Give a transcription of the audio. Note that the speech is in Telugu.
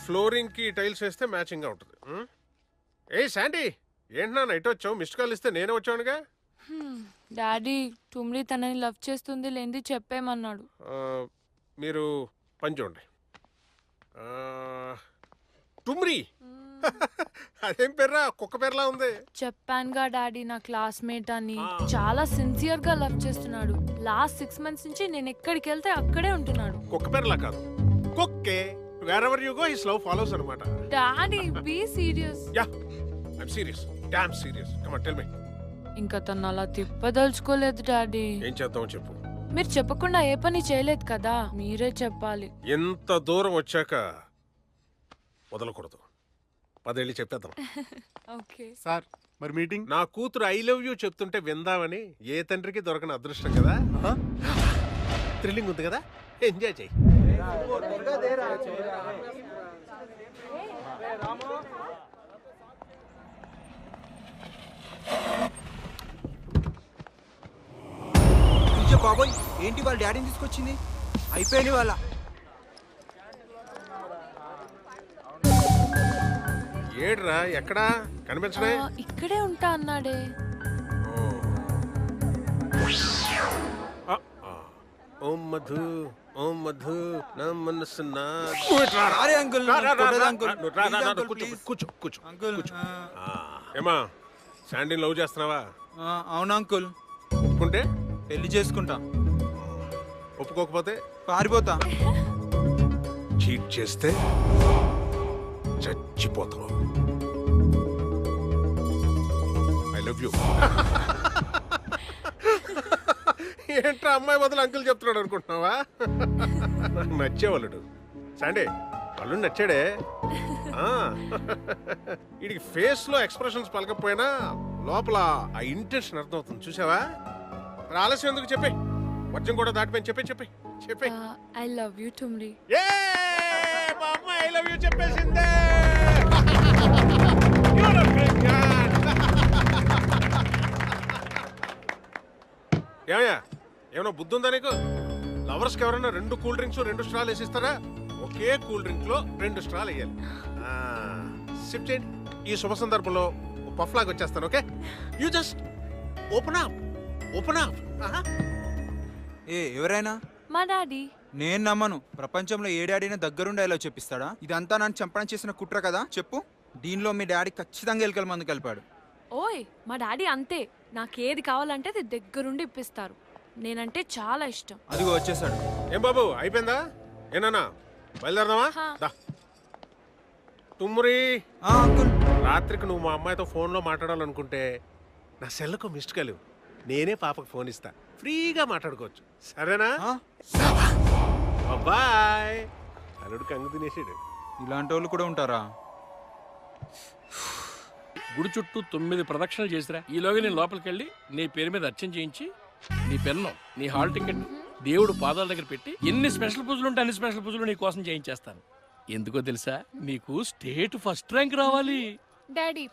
ఫ్లోరింగ్ కి టైల్స్ వేస్తే మ్యాచింగ్ గా ఉంటుంది. ఏ శాండీ, ఏంటి నా నైట్ వచ్చావు? మిస్డ్ కాల్ ఇస్తే నేనే వచ్చానుగా. డాడీ టుమ్రీ తనని లవ్ చేస్తుంది లేంది చెప్పేమన్నాడు. మీరు పని చూడండి. టుమ్రీ అదేం పేర్రా, కుక్క పేర్లా ఉంది. చెప్పానుగా డాడీ నా క్లాస్మేట్ అని. చాలా సిన్సియర్ గా లవ్ చేస్తున్నాడు. లాస్ట్ 6 months నుంచి నేను ఎక్కడికి వెళ్తే అక్కడే ఉంటున్నాడు. కుక్క పేర్లా కాదు, కుక్కే. Wherever you go his love follows అన్నమాట. Daddy be serious. Yeah I'm serious, damn serious. Come on tell me. ఇంకా తను అలా తిప్పదలుచుకోలేదు డాడీ. ఏం చేద్దామో చెప్పు. మీరు చెప్పకుండా ఏ పని చేయలేదు కదా, మీరే చెప్పాలి. ఎంత దూరం వచ్చాక వదలకూడదు. 10 ఏళ్ళు చెప్పేద్దాం. ఓకే సార్ మరి మీటింగ్. నా కూతురు ఐ లవ్ యూ చెప్తుంటే విందామని ఏ తండ్రికి దొరకని అదృష్టం కదా. థ్రిల్లింగ్ ఉంది కదా, ఎంజాయ్ చెయ్యి. బాబోయ్, ఏంటి వాళ్ళ డాడీని తీసుకొచ్చింది? అయిపోయింది వాళ్ళ. ఏడ్రా, ఎక్కడా కనిపించడే? ఇక్కడే ఉంటా అన్నాడే. ఓం మధు, ఓం మధు, నా మనసు నా. అరే అంకుల్, కూర్చో కూర్చో అంకుల్. ఏమా శాండీని లవ్ చేస్తున్నావా? అవును అంకుల్. ఒప్పుకుంటే పెళ్లి చేసుకుంటా, ఒప్పుకోకపోతే పారిపోతా. చీట్ చేస్తే చచ్చిపోతావు. I love you. ఏంట్రా అమ్మాయి బదులు అంకుల్ చెప్తున్నాడు అనుకుంటున్నావా? నాకు నచ్చేవాళ్ళుడు శాండీ, వాళ్ళు నచ్చాడే. వీడికి ఫేస్ లో ఎక్స్ప్రెషన్స్ పలకపోయినా లోపల ఆ ఇంటెన్షన్ అర్థమవుతుంది. చూసావా? ఆలస్యం ఎందుకు, చెప్పే. వర్జం కూడా దాటిపోయింది. చెప్పే చెప్పే చెప్పే. ఐ లవ్ యూ టుమ్రీ. ఏ మా అమ్మాయి ఐ లవ్ యూ చెప్పేసిందే. You're a big man. ఏమయ్యా, ఏమన్నా బుద్ధి ఉందా నీకు? లవర్స్కి ఎవరైనా 2 కూల్ డ్రింక్స్ 2 స్ట్రాలు వేసిస్తారా? ఒకే కూల్ డ్రింక్ లో 2 స్ట్రాలు వేయాలి. సిప్ చేయండి. ఈ శుభ సందర్భంలో పఫ్ లాగా వచ్చేస్తాను. Okay, you just open up, open up. ఏ ఎవరైనా? మా డాడీ. నేను నమ్మను. ప్రపంచంలో ఏ డాడీని దగ్గరుండి ఇలా చెప్పిస్తాడా? ఇదంతా నన్ను చంపడం చేసిన కుట్ర కదా. చెప్పు. దీనిలో మీ డాడీ ఖచ్చితంగా ఎలుకల మందు కలిపాడు. ఓయ్ మా డాడీ అంతే. నాకేది కావాలంటే అది దగ్గరుండి ఇప్పిస్తారు. నేనంటే చాలా ఇష్టం. అదిగో వచ్చేసాడు. ఏం బాబు, అయిపోయిందా? ఏనా బయలుదేరదామా? దా. తుమ్మురి, అంకుల్. రాత్రికి నువ్వు మా అమ్మాయితో ఫోన్లో మాట్లాడాలనుకుంటే నా సెల్లకు మిస్డ్ కాల్ ఇవ్వు. నేనే పాపకు ఫోన్ ఇస్తా, ఫ్రీగా మాట్లాడుకోవచ్చు. సరేనా? బాయ్. అల్లుడు కంగు తినేసాడు. ఇలాంటి వాళ్ళు కూడా ఉంటారా? గుడి చుట్టూ 9 ప్రదక్షిణలు చేసిరా. ఈలోగా నేను లోపలికి వెళ్ళి నీ పేరు మీద అర్చన చేయించి నీ పెన్ను, నీ హాల్ టికెట్ దేవుడు పాదాల దగ్గర పెట్టి ఎన్ని స్పెషల్ పూజలు ఉంటే అన్ని స్పెషల్ పూజలు నీ కోసం చేయించేస్తాను. ఎందుకో తెలుసా? నీకు స్టేట్ ఫస్ట్ ర్యాంక్ రావాలి. డాడీ